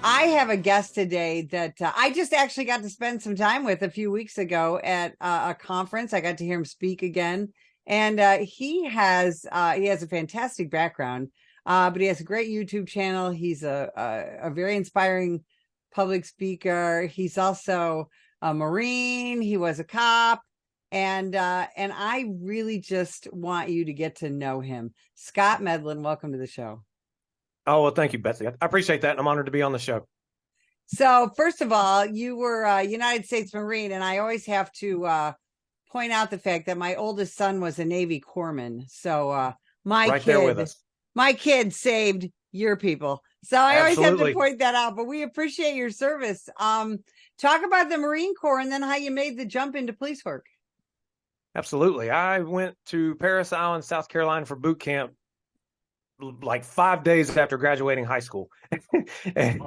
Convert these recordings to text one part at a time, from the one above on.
I have a guest today that I just actually got to spend some time with a few weeks ago at a conference. I got to hear him speak again, and he has a fantastic background, but he has a great YouTube channel. He's a very inspiring public speaker. He's also a Marine. He was a cop, and I really just want you to get to know him. Scott Medlin, welcome to the show. Oh, well, thank you, Betsy. I appreciate that. And I'm honored to be on the show. So, first of all, you were a United States Marine, and I always have to point out the fact that my oldest son was a Navy corpsman. So, my Right there with kid, us. my kid saved your people. So I always have to Absolutely. point that out. But we appreciate your service. Talk about the Marine Corps and then how you made the jump into police work. Absolutely. I went to Paris Island, South Carolina for boot camp like 5 days after graduating high school. and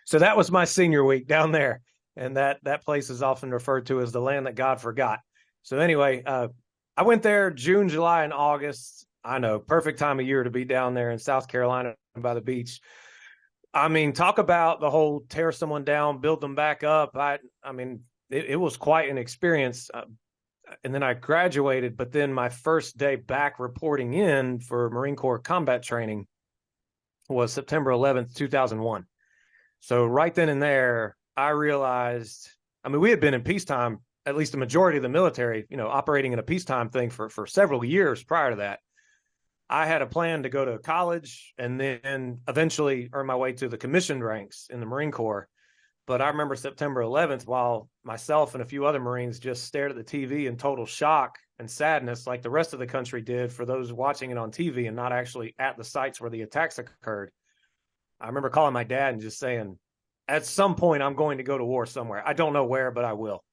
so that was my senior week down there. And that place is often referred to as the land that God forgot. So anyway, I went there June, July, and August. I know, perfect time of year to be down there in South Carolina by the beach. I mean, talk about the whole tear someone down, build them back up. It was quite an experience. And then I graduated, but then my first day back reporting in for Marine Corps combat training was September 11th, 2001. So right then and there, I realized, we had been in peacetime, at least the majority of the military, operating in a peacetime thing for several years prior to that. I had a plan to go to college and then eventually earn my way to the commissioned ranks in the Marine Corps. But I remember September 11th, while myself and a few other Marines just stared at the TV in total shock and sadness, like the rest of the country did for those watching it on TV and not actually at the sites where the attacks occurred. I remember calling my dad and just saying, at some point, I'm going to go to war somewhere. I don't know where, but I will.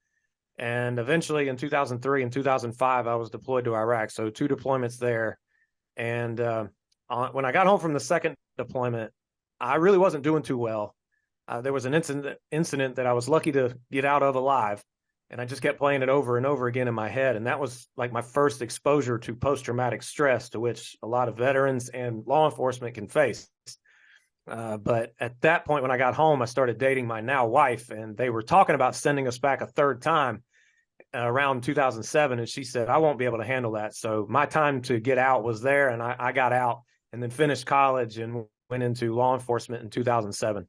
And eventually in 2003 and 2005, I was deployed to Iraq. So 2 deployments there. And when I got home from the second deployment, I really wasn't doing too well. There was an incident that I was lucky to get out of alive, and I just kept playing it over and over again in my head. And that was like my first exposure to post-traumatic stress, to which a lot of veterans and law enforcement can face. But at that point, when I got home, I started dating my now wife, and they were talking about sending us back a third time around 2007. And she said, I won't be able to handle that. So my time to get out was there, and I got out and then finished college and went into law enforcement in 2007.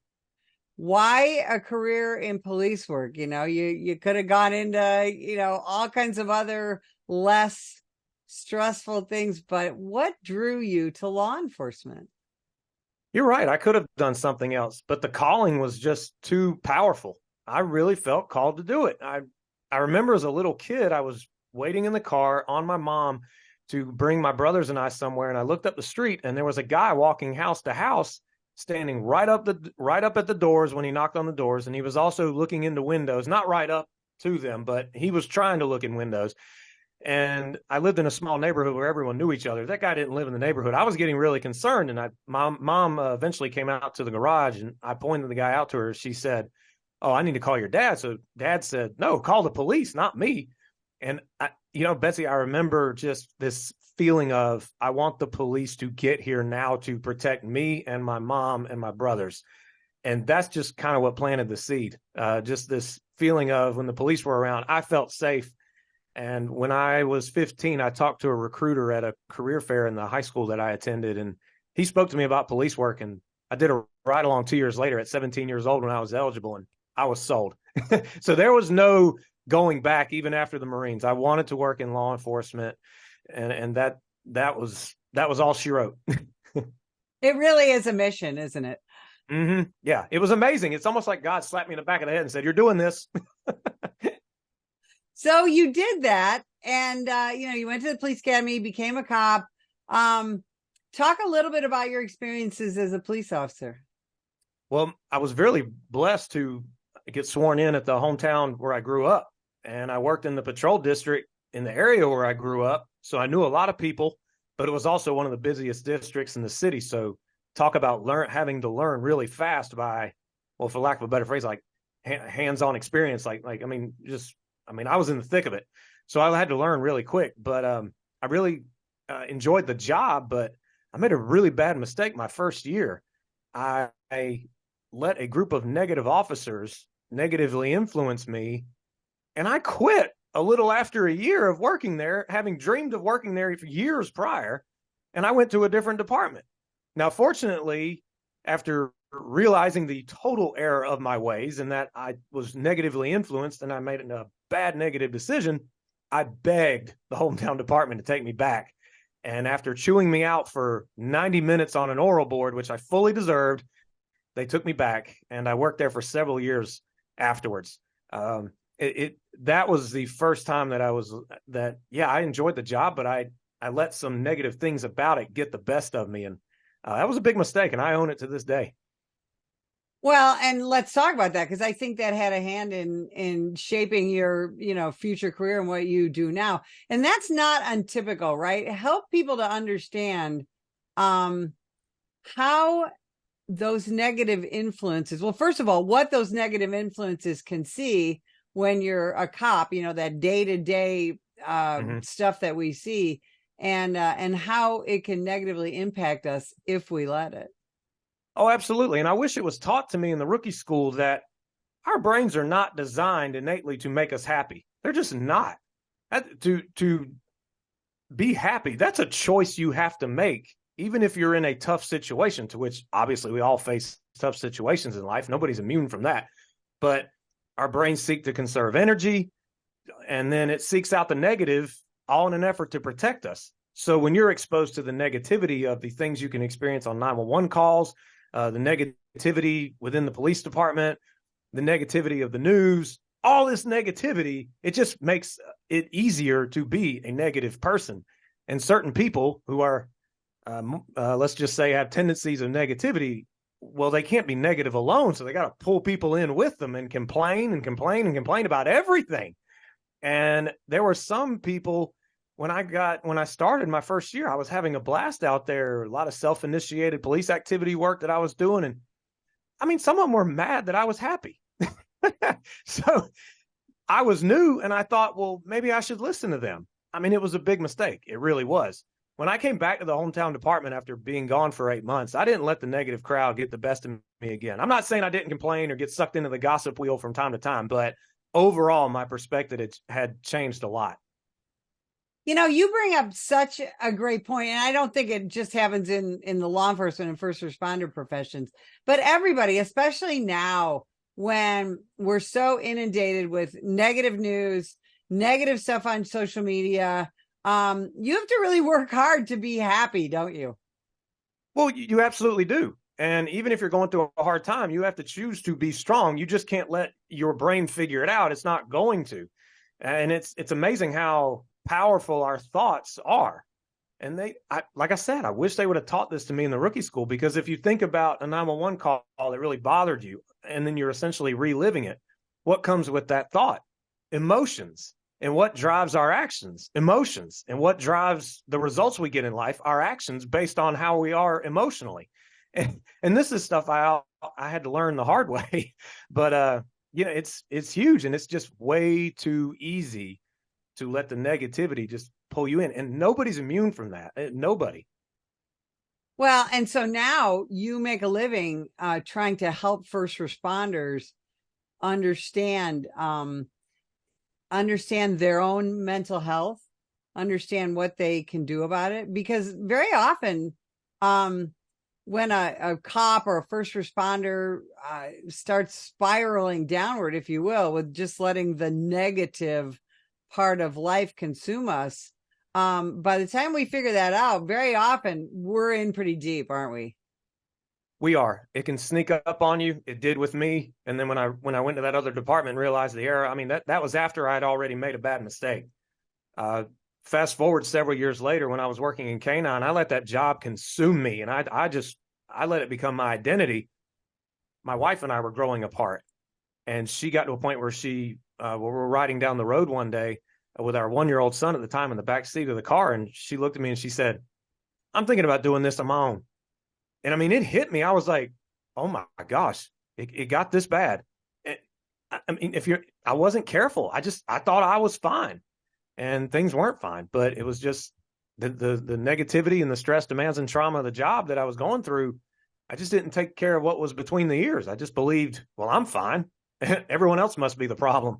Why a career in police work? You could have gone into, all kinds of other less stressful things, but what drew you to law enforcement? You're right. I could have done something else, but the calling was just too powerful. I really felt called to do it. I remember as a little kid, I was waiting in the car on my mom to bring my brothers and I somewhere, and I looked up the street, and there was a guy walking house to house, standing right up at the doors when he knocked on the doors. And he was also looking into windows, not right up to them, but he was trying to look in windows. And I lived in a small neighborhood where everyone knew each other. That guy didn't live in the neighborhood. I was getting really concerned. And mom eventually came out to the garage, and I pointed the guy out to her. She said, oh, I need to call your dad. So dad said, no, call the police, not me. And Betsy, I remember just this feeling of, I want the police to get here now to protect me and my mom and my brothers. And that's just kind of what planted the seed. Just this feeling of, when the police were around, I felt safe. And when I was 15, I talked to a recruiter at a career fair in the high school that I attended. And he spoke to me about police work. And I did a ride along 2 years later at 17 years old when I was eligible, and I was sold. So there was no going back, even after the Marines. I wanted to work in law enforcement. And that was all she wrote. It really is a mission, isn't it? Mm-hmm. Yeah, it was amazing. It's almost like God slapped me in the back of the head and said, you're doing this. So you did that, and you went to the police academy, became a cop. Talk a little bit about your experiences as a police officer. Well, I was really blessed to get sworn in at the hometown where I grew up, and I worked in the patrol district in the area where I grew up. So I knew a lot of people, but it was also one of the busiest districts in the city. So talk about having to learn really fast by, well, for lack of a better phrase, like hands-on experience. I was in the thick of it. So I had to learn really quick, but I really enjoyed the job, but I made a really bad mistake my first year. I let a group of negative officers negatively influence me. And I quit a little after a year of working there, having dreamed of working there for years prior. And I went to a different department. Now, fortunately, after realizing the total error of my ways and that I was negatively influenced and I made a bad negative decision, I begged the hometown department to take me back. And after chewing me out for 90 minutes on an oral board, which I fully deserved, they took me back, and I worked there for several years afterwards. That was the first time that I enjoyed the job, but I let some negative things about it get the best of me. And that was a big mistake, and I own it to this day. Well, and let's talk about that, because I think that had a hand in shaping your, future career and what you do now. And that's not untypical, right? Help people to understand how those negative influences, well, first of all, what those negative influences can see when you're a cop, that day-to-day stuff that we see, and how it can negatively impact us if we let it. Oh, absolutely. And I wish it was taught to me in the rookie school that our brains are not designed innately to make us happy. They're just not. To be happy, that's a choice you have to make, even if you're in a tough situation, to which obviously we all face tough situations in life. Nobody's immune from that. But our brains seek to conserve energy, and then it seeks out the negative, all in an effort to protect us. So when you're exposed to the negativity of the things you can experience on 911 calls, the negativity within the police department, the negativity of the news, all this negativity, it just makes it easier to be a negative person. And certain people who are, let's just say, have tendencies of negativity, well, they can't be negative alone. So they got to pull people in with them and complain and complain and complain about everything. And there were some people, when I started my first year, I was having a blast out there, a lot of self-initiated police activity work that I was doing. And I mean, some of them were mad that I was happy. So I was new, and I thought, well, maybe I should listen to them. I mean, it was a big mistake. It really was. When I came back to the hometown department after being gone for 8 months, I didn't let the negative crowd get the best of me again. I'm not saying I didn't complain or get sucked into the gossip wheel from time to time, but overall, my perspective had changed a lot. You bring up such a great point, and I don't think it just happens in the law enforcement and first responder professions, but everybody, especially now when we're so inundated with negative news, negative stuff on social media. You have to really work hard to be happy, don't you? Well, you absolutely do. And even if you're going through a hard time, you have to choose to be strong. You just can't let your brain figure it out. It's not going to. And it's amazing how powerful our thoughts are. And like I said, I wish they would have taught this to me in the rookie school, because if you think about a 911 call that really bothered you, and then you're essentially reliving it, what comes with that thought? Emotions. And what drives our actions? Emotions. And what drives the results we get in life? Our actions, based on how we are emotionally. And this is stuff I had to learn the hard way. But it's huge, and it's just way too easy to let the negativity just pull you in. And nobody's immune from that. Nobody. Well, and so now you make a living trying to help first responders understand their own mental health, understand what they can do about it. Because very often when a cop or a first responder starts spiraling downward, if you will, with just letting the negative part of life consume us, by the time we figure that out, very often we're in pretty deep, aren't we? We are. It can sneak up on you. It did with me. And then when I went to that other department and realized the error, I mean, that was after I'd already made a bad mistake. Fast forward several years later, when I was working in K-9, I let that job consume me. And I let it become my identity. My wife and I were growing apart, and she got to a point where we were riding down the road one day with our 1-year-old son at the time in the back seat of the car. And she looked at me and she said, "I'm thinking about doing this on my own." And I mean, it hit me. I was like, oh my gosh, it got this bad. I mean, I wasn't careful. I thought I was fine, and things weren't fine, but it was just the negativity and the stress, demands, and trauma of the job that I was going through. I just didn't take care of what was between the ears. I just believed, well, I'm fine. Everyone else must be the problem.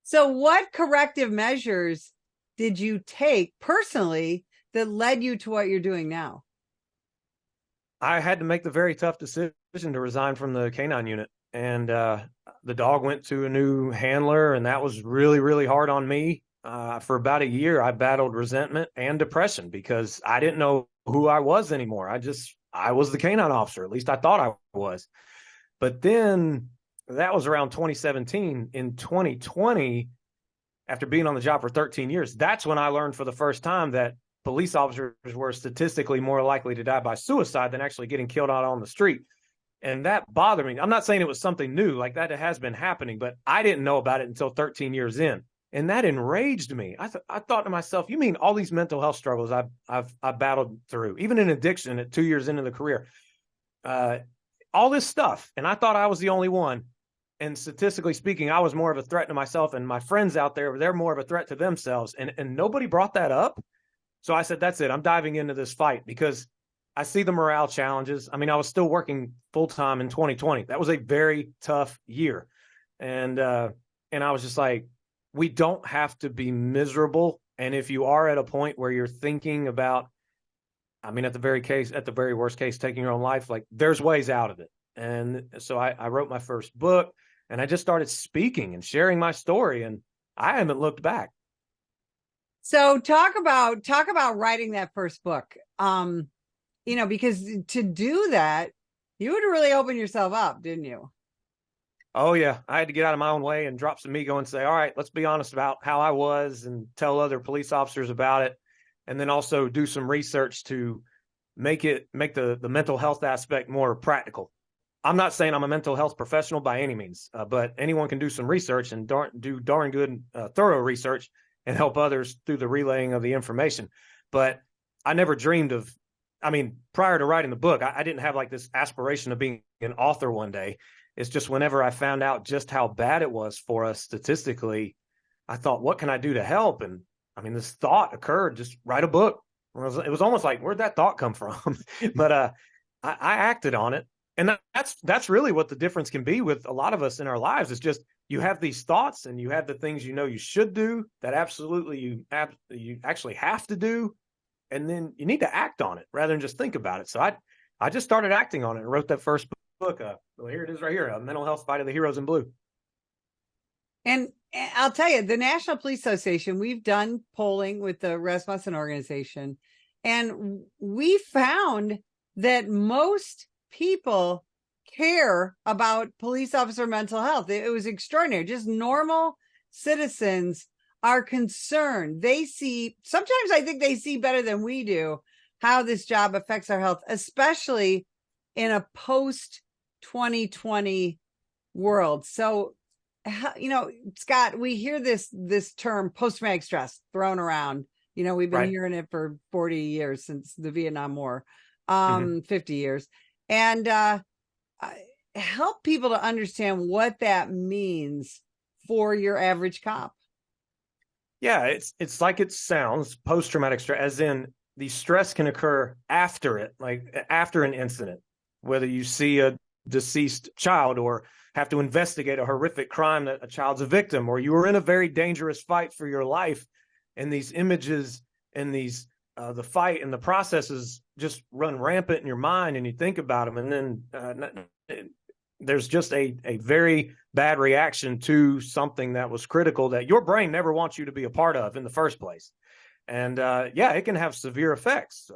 So what corrective measures did you take personally that led you to what you're doing now? I had to make the very tough decision to resign from the canine unit. And the dog went to a new handler, and that was really, really hard on me. For about a year, I battled resentment and depression because I didn't know who I was anymore. I was the canine officer. At least I thought I was. But then that was around 2017. In 2020, after being on the job for 13 years, that's when I learned for the first time that police officers were statistically more likely to die by suicide than actually getting killed out on the street. And that bothered me. I'm not saying it was something new, like that it has been happening, but I didn't know about it until 13 years in. And that enraged me. I thought to myself, you mean all these mental health struggles I've battled through, even in addiction at 2 years into the career, all this stuff. And I thought I was the only one. And statistically speaking, I was more of a threat to myself, and my friends out there, they're more of a threat to themselves. And nobody brought that up. So I said, that's it. I'm diving into this fight because I see the morale challenges. I mean, I was still working full time in 2020. That was a very tough year. And I was just like, we don't have to be miserable. And if you are at a point where you're thinking about, I mean, at the very worst case, taking your own life, like there's ways out of it. And so I wrote my first book, and I just started speaking and sharing my story, and I haven't looked back. So talk about writing that first book. Because to do that, you would really open yourself up, didn't you? Oh yeah, I had to get out of my own way and drop some ego and say, all right, let's be honest about how I was and tell other police officers about it. And then also do some research to make the mental health aspect more practical. I'm not saying I'm a mental health professional by any means, but anyone can do some research and do darn good, thorough research and help others through the relaying of the information. But I never dreamed of, I mean, prior to writing the book, I didn't have like this aspiration of being an author one day. It's just whenever I found out just how bad it was for us statistically, I thought, what can I do to help? And I mean, this thought occurred, just write a book. It was almost like, where'd that thought come from? But I acted on it. And that's really what the difference can be with a lot of us in our lives. It's just you have these thoughts and you have the things you know you should do that absolutely you actually have to do. And then you need to act on it rather than just think about it. So I just started acting on it and wrote that first book. Well, here it is right here, A Mental Health Fight of the Heroes in Blue. And I'll tell you, the National Police Association, we've done polling with the Rasmussen organization, and we found that most people care about police officer mental health. It was extraordinary. Just normal citizens are concerned. They see, sometimes I think they see better than we do, how this job affects our health, especially in a post 2020 world. So, Scott, we hear this term post-traumatic stress thrown around. We've been hearing it for 40 years since the Vietnam War, 50 years. And help people to understand what that means for your average cop. Yeah, it's like it sounds, post-traumatic stress, as in the stress can occur after it, like after an incident, whether you see a deceased child or have to investigate a horrific crime that a child's a victim, or you were in a very dangerous fight for your life, and these images and these the fight and the processes just run rampant in your mind, and you think about them, and then there's just a very bad reaction to something that was critical that your brain never wants you to be a part of in the first place. And it can have severe effects,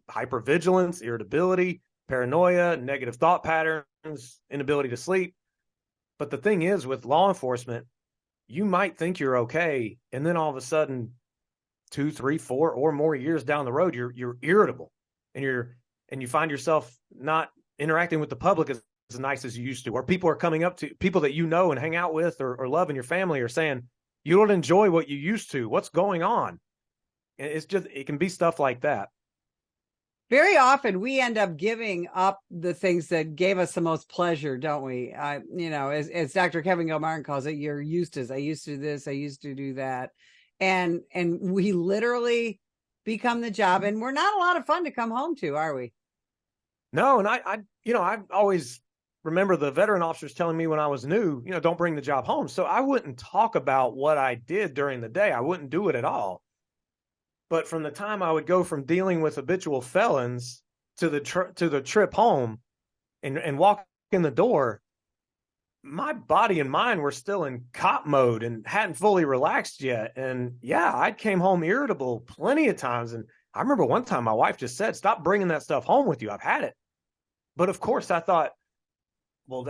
hypervigilance, irritability, paranoia, negative thought patterns, inability to sleep. But the thing is, with law enforcement, you might think you're okay, and then all of a sudden 2, 3, 4 or more years down the road, you're irritable, and you find yourself not interacting with the public as nice as you used to, or people are coming up to people that you know and hang out with or love in your family are saying, you don't enjoy what you used to. What's going on? And it can be stuff like that. Very often we end up giving up the things that gave us the most pleasure, don't we? As Dr. Kevin Gilmartin calls it, you're used to. I used to do this, I used to do that. And we literally become the job, and we're not a lot of fun to come home to, are we? No, and I always remember the veteran officers telling me when I was new, don't bring the job home. So I wouldn't talk about what I did during the day. I wouldn't do it at all. But from the time I would go from dealing with habitual felons to the trip home and walk in the door, my body and mind were still in cop mode and hadn't fully relaxed yet. And yeah, I came home irritable plenty of times. And I remember one time my wife just said, "Stop bringing that stuff home with you. I've had it." But of course I thought, well,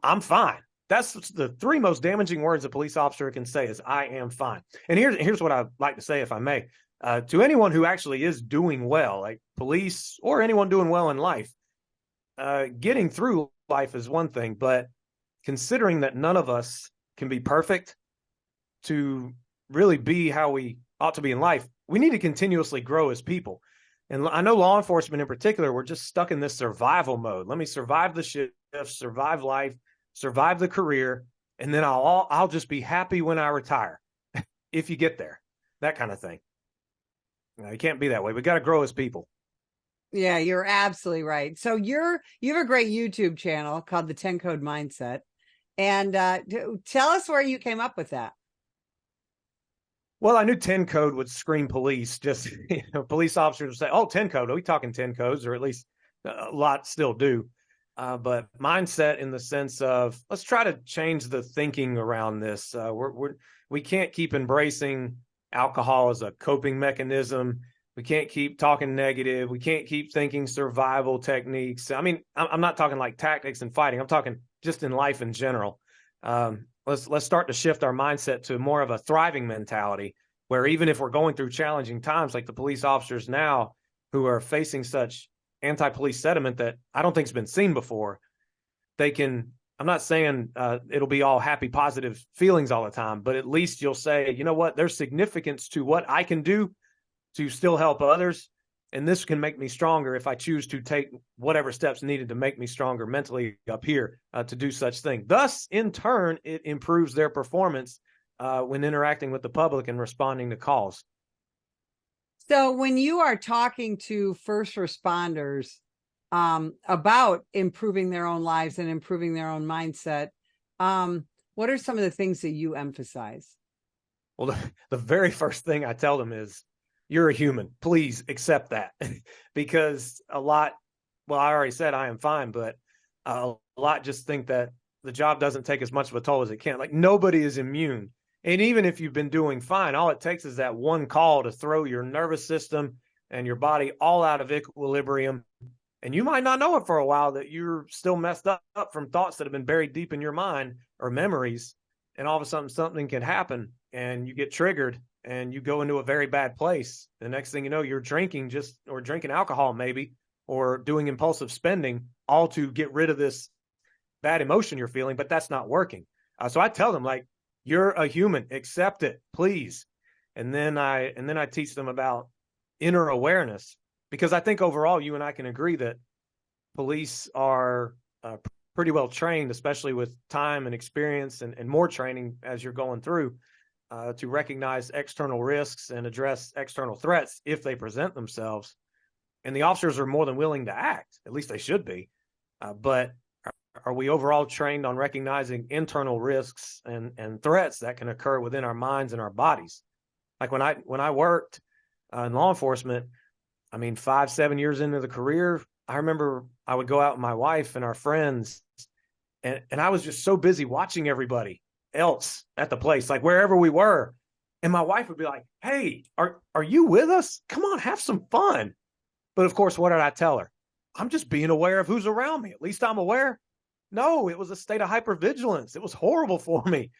I'm fine. That's the three most damaging words a police officer can say is "I am fine." And here's what I'd like to say, if I may, to anyone who actually is doing well, like police or anyone doing well in life. Getting through life is one thing, but considering that none of us can be perfect to really be how we ought to be in life, we need to continuously grow as people. And I know law enforcement in particular, we're just stuck in this survival mode. Let me survive the shift, survive life, survive the career, and then I'll just be happy when I retire, if you get there, that kind of thing. You can't be that way. We got to grow as people. Yeah, you're absolutely right. So you have a great YouTube channel called the 10 Code Mindset. And tell us where you came up with that. Well, I knew 10 code would scream police. Just, police officers would say, "Oh, 10 code. Are we talking 10 codes?" Or at least a lot still do. But mindset in the sense of, let's try to change the thinking around this. We can't keep embracing alcohol as a coping mechanism. We can't keep talking negative. We can't keep thinking survival techniques. I mean, I'm not talking like tactics and fighting. I'm talking just in life in general. Let's start to shift our mindset to more of a thriving mentality, where even if we're going through challenging times, like the police officers now who are facing such anti-police sentiment that I don't think has been seen before, they can, I'm not saying it'll be all happy, positive feelings all the time, but at least you'll say, you know what, there's significance to what I can do to still help others. And this can make me stronger if I choose to take whatever steps needed to make me stronger mentally up here to do such thing. Thus, in turn, it improves their performance when interacting with the public and responding to calls. So when you are talking to first responders about improving their own lives and improving their own mindset, what are some of the things that you emphasize? Well, the very first thing I tell them is, you're a human. Please accept that. Because I already said I am fine, but a lot just think that the job doesn't take as much of a toll as it can. Like, nobody is immune. And even if you've been doing fine, all it takes is that one call to throw your nervous system and your body all out of equilibrium. And you might not know it for a while, that you're still messed up from thoughts that have been buried deep in your mind or memories. And all of a sudden something can happen and you get triggered and you go into a very bad place. The next thing you know, you're drinking alcohol maybe, or doing impulsive spending, all to get rid of this bad emotion you're feeling, but that's not working. So I tell them, like, you're a human, accept it, please. And then I teach them about inner awareness, because I think overall you and I can agree that police are pretty well trained, especially with time and experience and more training as you're going through, to recognize external risks and address external threats if they present themselves. And the officers are more than willing to act, at least they should be. But are we overall trained on recognizing internal risks and threats that can occur within our minds and our bodies? Like when I worked in law enforcement, I mean, 5-7 years into the career, I remember I would go out with my wife and our friends, and I was just so busy watching everybody else at the place, like wherever we were. And my wife would be like, "Hey, are you with us? Come on, have some fun." But of course, what did I tell her? I'm just being aware of who's around me. At least I'm aware. No, it was a state of hypervigilance. It was horrible for me.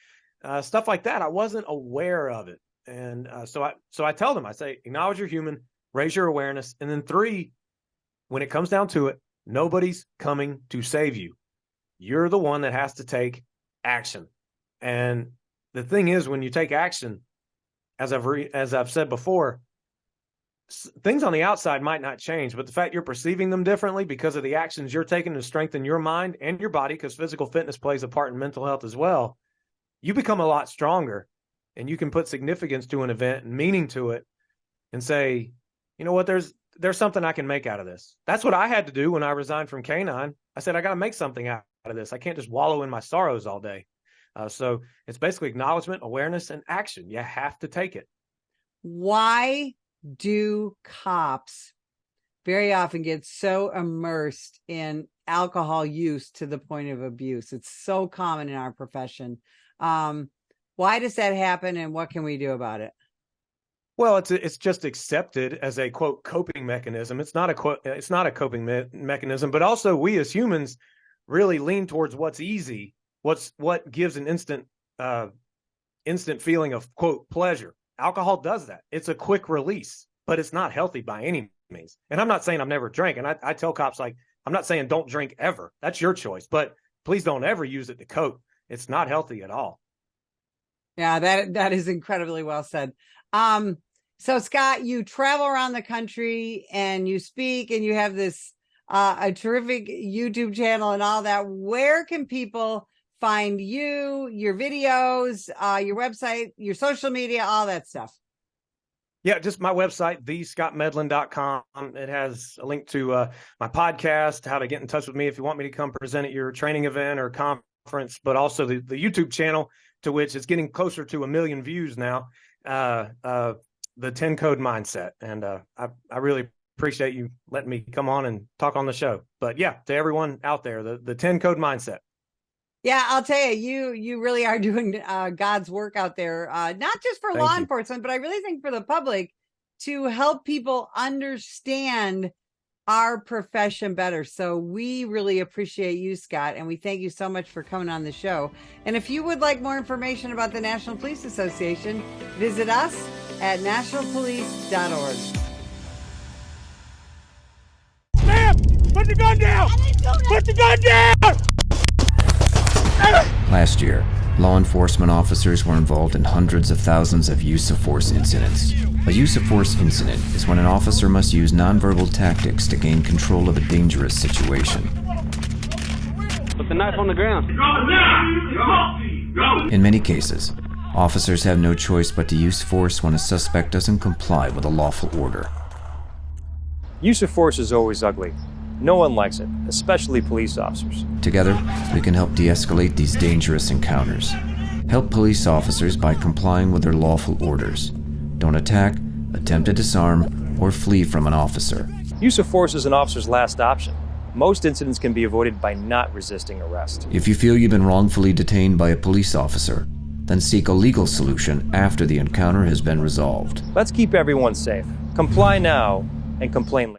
Stuff like that. I wasn't aware of it. And so I tell them, I say, acknowledge you're human, raise your awareness. And then 3, when it comes down to it, nobody's coming to save you. You're the one that has to take action. And the thing is, when you take action, as I've said before, things on the outside might not change, but the fact you're perceiving them differently because of the actions you're taking to strengthen your mind and your body, because physical fitness plays a part in mental health as well, you become a lot stronger, and you can put significance to an event and meaning to it and say, you know what, there's there's something I can make out of this. That's what I had to do when I resigned from K-9. I said, I got to make something out of this. I can't just wallow in my sorrows all day. So it's basically acknowledgement, awareness, and action. You have to take it. Why do cops very often get so immersed in alcohol use to the point of abuse? It's so common in our profession. Why does that happen, and what can we do about it? Well, it's just accepted as a quote coping mechanism. It's not a coping mechanism, but also we as humans really lean towards what's easy, what gives an instant feeling of quote pleasure. Alcohol does that. It's a quick release, but it's not healthy by any means. And I'm not saying I've never drank. And I tell cops, like, I'm not saying don't drink ever. That's your choice, but please don't ever use it to cope. It's not healthy at all. Yeah, that is incredibly well said. So Scott, you travel around the country and you speak, and you have this a terrific YouTube channel and all that. Where can people find you, your videos, your website, your social media, all that stuff? Yeah, just my website, thescottmedlin.com. It has a link to my podcast, how to get in touch with me if you want me to come present at your training event or conference, but also the YouTube channel, to which it's getting closer to 1 million views now, the 10 Code Mindset. And I really appreciate you letting me come on and talk on the show. But yeah, to everyone out there, the 10 Code Mindset. Yeah, I'll tell you, you really are doing God's work out there, not just for law enforcement, but I really think for the public, to help people understand our profession better. So we really appreciate you, Scott, and we thank you so much for coming on the show. And if you would like more information about the National Police Association, visit us at nationalpolice.org. Ma'am, put the gun down! Put the gun down! Last year, law enforcement officers were involved in hundreds of thousands of use of force incidents. A use of force incident is when an officer must use nonverbal tactics to gain control of a dangerous situation. Put the knife on the ground. In many cases, officers have no choice but to use force when a suspect doesn't comply with a lawful order. Use of force is always ugly. No one likes it, especially police officers. Together, we can help de-escalate these dangerous encounters. Help police officers by complying with their lawful orders. Don't attack, attempt to disarm, or flee from an officer. Use of force is an officer's last option. Most incidents can be avoided by not resisting arrest. If you feel you've been wrongfully detained by a police officer, then seek a legal solution after the encounter has been resolved. Let's keep everyone safe. Comply now and complain later.